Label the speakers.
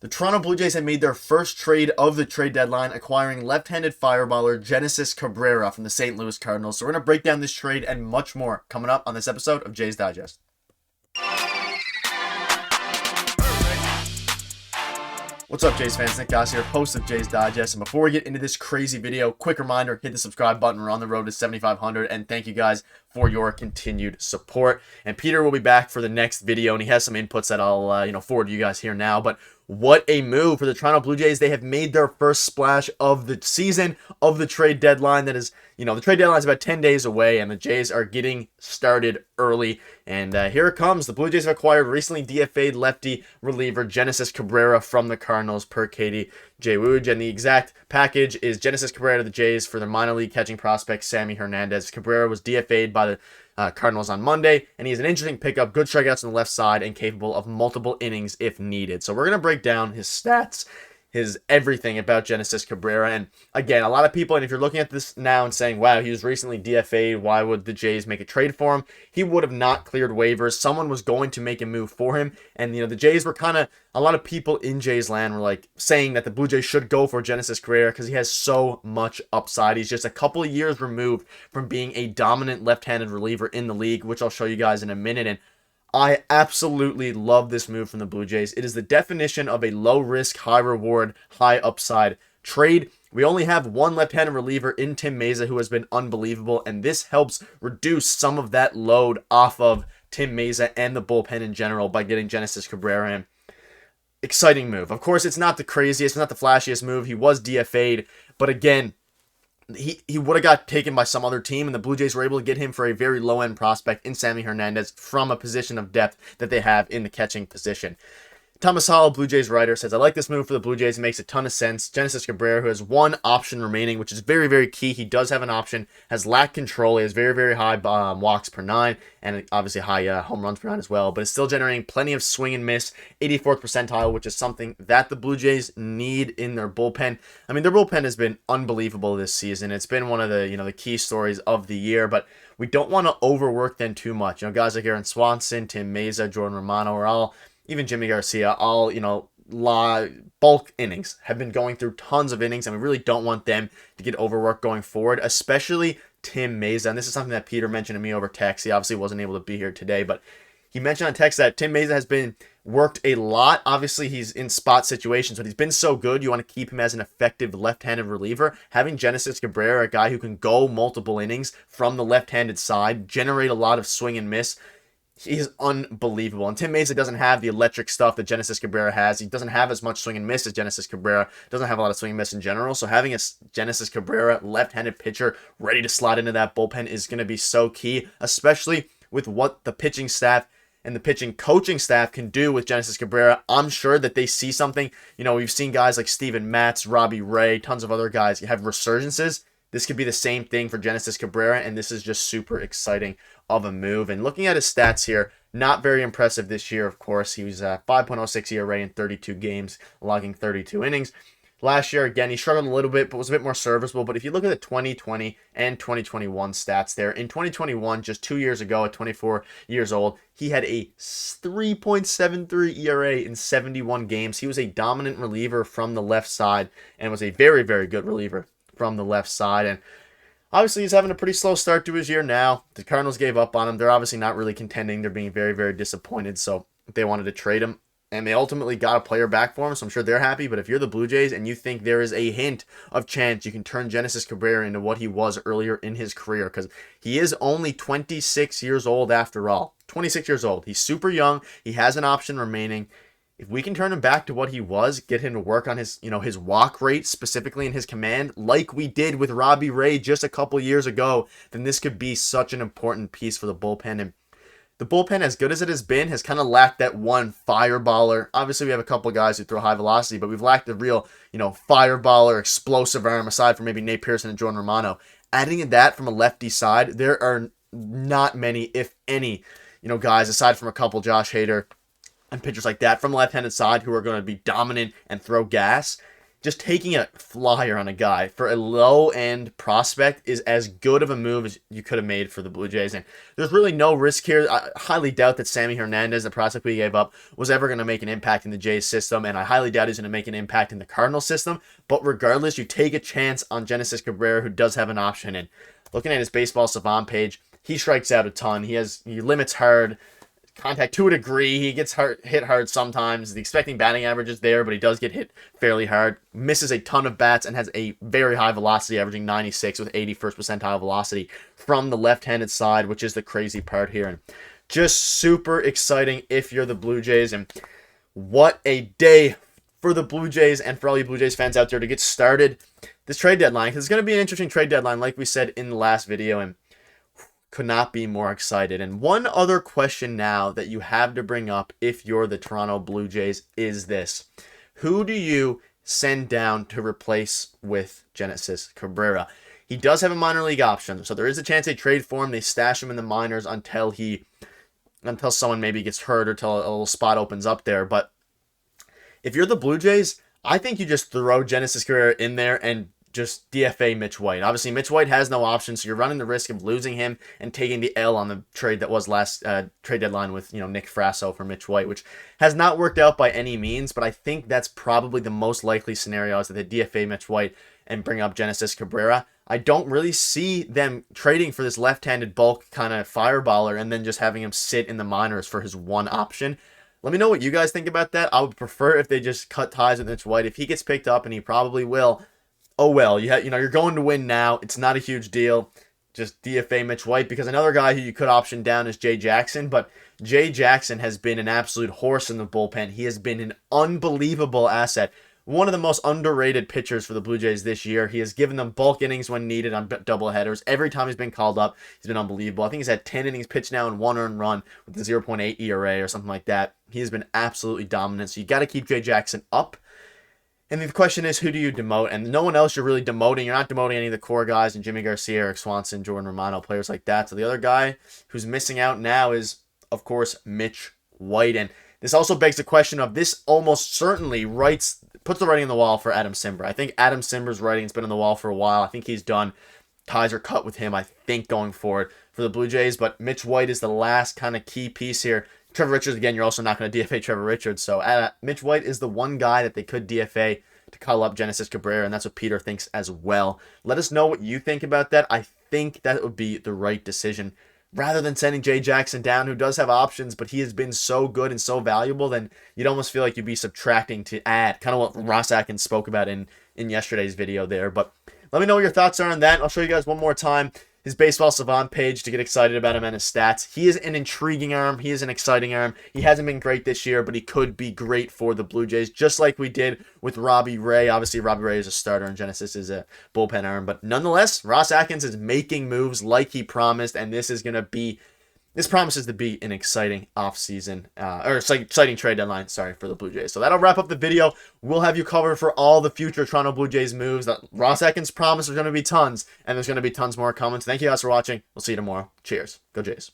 Speaker 1: The Toronto Blue Jays have made their first trade of the trade deadline, acquiring left-handed fireballer Genesis Cabrera from the St. Louis Cardinals. So we're going to break down this trade and much more coming up on this episode of Jays Digest. What's up, Jays fans? Nick Gosse here, host of Jays Digest. And before we get into this crazy video, quick reminder, hit the subscribe button. We're on the road to 7,500. And thank you guys for your continued support. And Peter will be back for the next video, and he has some inputs that I'll forward to you guys here now. But what a move for the Toronto Blue Jays. They have made their first splash of the season, of the trade deadline. That is, the trade deadline is about 10 days away, and the Jays are getting started early. And here it comes. The Blue Jays have acquired recently DFA'd lefty reliever Genesis Cabrera from the Cardinals per Katie J. Wooj. And the exact package is Genesis Cabrera to the Jays for their minor league catching prospect Sammy Hernandez. Cabrera was DFA'd by the Cardinals on Monday, and he's an interesting pickup, good strikeouts on the left side, and capable of multiple innings if needed. So we're going to break down his stats, his everything about Genesis Cabrera. And again, a lot of people, and if you're looking at this now and saying, wow, he was recently DFA'd, why would the Jays make a trade for him? He would have not cleared waivers. Someone was going to make a move for him. And, the Jays were a lot of people in Jays land were saying that the Blue Jays should go for Genesis Cabrera because he has so much upside. He's just a couple of years removed from being a dominant left-handed reliever in the league, which I'll show you guys in a minute. And I absolutely love this move from the Blue Jays. It is the definition of a low-risk, high-reward, high-upside trade. We only have one left-handed reliever in Tim Mayza who has been unbelievable, and this helps reduce some of that load off of Tim Mayza and the bullpen in general by getting Genesis Cabrera in. Exciting move. Of course, it's not the craziest, it's not the flashiest move. He was DFA'd, but again, he would have got taken by some other team, and the Blue Jays were able to get him for a very low-end prospect in Sammy Hernandez from a position of depth that they have in the catching position. Thomas Hall, Blue Jays writer, says, I like this move for the Blue Jays. It makes a ton of sense. Genesis Cabrera, who has one option remaining, which is very, very key. He does have an option, has lacked control. He has very, very high walks per nine, and obviously high home runs per nine as well, but is still generating plenty of swing and miss, 84th percentile, which is something that the Blue Jays need in their bullpen. I mean, their bullpen has been unbelievable this season. It's been one of the, the key stories of the year, but we don't want to overwork them too much. Guys like Aaron Swanson, Tim Mayza, Jordan Romano are all, even Jimmy Garcia, all, bulk innings, have been going through tons of innings, and we really don't want them to get overworked going forward, especially Tim Mayza. And this is something that Peter mentioned to me over text. He obviously wasn't able to be here today, but he mentioned on text that Tim Mayza has been worked a lot. Obviously, he's in spot situations, but he's been so good, you want to keep him as an effective left-handed reliever. Having Genesis Cabrera, a guy who can go multiple innings from the left-handed side, generate a lot of swing and miss, he's unbelievable. And Tim Mayza doesn't have the electric stuff that Genesis Cabrera has. He doesn't have as much swing and miss as Genesis Cabrera. Doesn't have a lot of swing and miss in general. So having a Genesis Cabrera left-handed pitcher ready to slide into that bullpen is going to be so key, especially with what the pitching staff and the pitching coaching staff can do with Genesis Cabrera. I'm sure that they see something. We've seen guys like Steven Matz, Robbie Ray, tons of other guys have resurgences. This could be the same thing for Genesis Cabrera, and this is just super exciting of a move. And looking at his stats here, not very impressive this year, of course. He was a 5.06 ERA in 32 games, logging 32 innings. Last year, again, he struggled a little bit, but was a bit more serviceable. But if you look at the 2020 and 2021 stats there, in 2021, just 2 years ago at 24 years old, he had a 3.73 ERA in 71 games. He was a dominant reliever from the left side and was a very, very good reliever from the left side. And obviously he's having a pretty slow start to his year now. The Cardinals gave up on him. They're obviously not really contending. They're being very, very disappointed. So they wanted to trade him, and they ultimately got a player back for him. So I'm sure they're happy. But if you're the Blue Jays and you think there is a hint of chance you can turn Genesis Cabrera into what he was earlier in his career, because he is only 26 years old after all. 26 years old. He's super young. He has an option remaining. If we can turn him back to what he was, get him to work on his, his walk rate, specifically in his command, like we did with Robbie Ray just a couple years ago, then this could be such an important piece for the bullpen. And the bullpen, as good as it has been, has kind of lacked that one fireballer. Obviously, we have a couple of guys who throw high velocity, but we've lacked the real, fireballer, explosive arm, aside from maybe Nate Pearson and Jordan Romano. Adding in that from a lefty side, there are not many, if any, guys, aside from a couple, Josh Hader and pitchers like that from the left-handed side who are going to be dominant and throw gas. just taking a flyer on a guy for a low-end prospect is as good of a move as you could have made for the Blue Jays. And there's really no risk here. I highly doubt that Sammy Hernandez, the prospect we gave up, was ever going to make an impact in the Jays system, and I highly doubt he's going to make an impact in the Cardinals system. But regardless, you take a chance on Genesis Cabrera, who does have an option. And looking at his Baseball Savant page, he strikes out a ton. He limits hard contact to a degree. He gets hit hard sometimes. The expecting batting average is there, but he does get hit fairly hard. Misses a ton of bats and has a very high velocity, averaging 96 with 81st percentile velocity from the left-handed side, which is the crazy part here. And just super exciting if you're the Blue Jays. And what a day for the Blue Jays and for all you Blue Jays fans out there to get started this trade deadline, because it's going to be an interesting trade deadline, like we said in the last video, and could not be more excited. And one other question now that you have to bring up if you're the Toronto Blue Jays is this: who do you send down to replace with Genesis Cabrera? He does have a minor league option, so there is a chance they trade for him. They stash him in the minors until someone maybe gets hurt or until a little spot opens up there. But if you're the Blue Jays, I think you just throw Genesis Cabrera in there and just DFA Mitch White. Obviously, Mitch White has no option, so you're running the risk of losing him and taking the L on the trade that was last trade deadline with Nick Frasso for Mitch White, which has not worked out by any means. But I think that's probably the most likely scenario, is that they DFA Mitch White and bring up Genesis Cabrera. I don't really see them trading for this left-handed bulk kind of fireballer and then just having him sit in the minors for his one option. Let me know what you guys think about that. I would prefer if they just cut ties with Mitch White. If he gets picked up, and he probably will, oh well, you're going to win now. It's not a huge deal. Just DFA Mitch White, because another guy who you could option down is Jay Jackson, but Jay Jackson has been an absolute horse in the bullpen. He has been an unbelievable asset. One of the most underrated pitchers for the Blue Jays this year. He has given them bulk innings when needed on doubleheaders. Every time he's been called up, he's been unbelievable. I think he's had 10 innings pitched now and 1 earned run with a 0.8 ERA or something like that. He has been absolutely dominant, so you got to keep Jay Jackson up. And the question is, who do you demote? And no one else you're really demoting. You're not demoting any of the core guys, and Jimmy Garcia, Eric Swanson, Jordan Romano, players like that. So the other guy who's missing out now is, of course, Mitch White. And this also begs the question of, this almost certainly puts the writing on the wall for Adam Simber. I think Adam Simber's writing's been on the wall for a while. I think he's done. Ties are cut with him, I think, going forward for the Blue Jays. But Mitch White is the last kind of key piece here. Trevor Richards, again, you're also not going to DFA Trevor Richards. So Mitch White is the one guy that they could DFA to call up Genesis Cabrera, and that's what Peter thinks as well. Let us know what you think about that. I think that would be the right decision. Rather than sending Jay Jackson down, who does have options, but he has been so good and so valuable, then you'd almost feel like you'd be subtracting to add. Kind of what Ross Atkins spoke about in yesterday's video there. But let me know what your thoughts are on that. I'll show you guys one more time his Baseball Savant page to get excited about him and his stats. He is an intriguing arm. He is an exciting arm. He hasn't been great this year, but he could be great for the Blue Jays, just like we did with Robbie Ray. Obviously, Robbie Ray is a starter, and Genesis is a bullpen arm. But nonetheless, Ross Atkins is making moves like he promised, and this promises to be an exciting offseason, exciting trade deadline, for the Blue Jays. So that'll wrap up the video. We'll have you covered for all the future Toronto Blue Jays moves. That Ross Atkins promised there's going to be tons, and there's going to be tons more coming. So thank you guys for watching. We'll see you tomorrow. Cheers. Go Jays.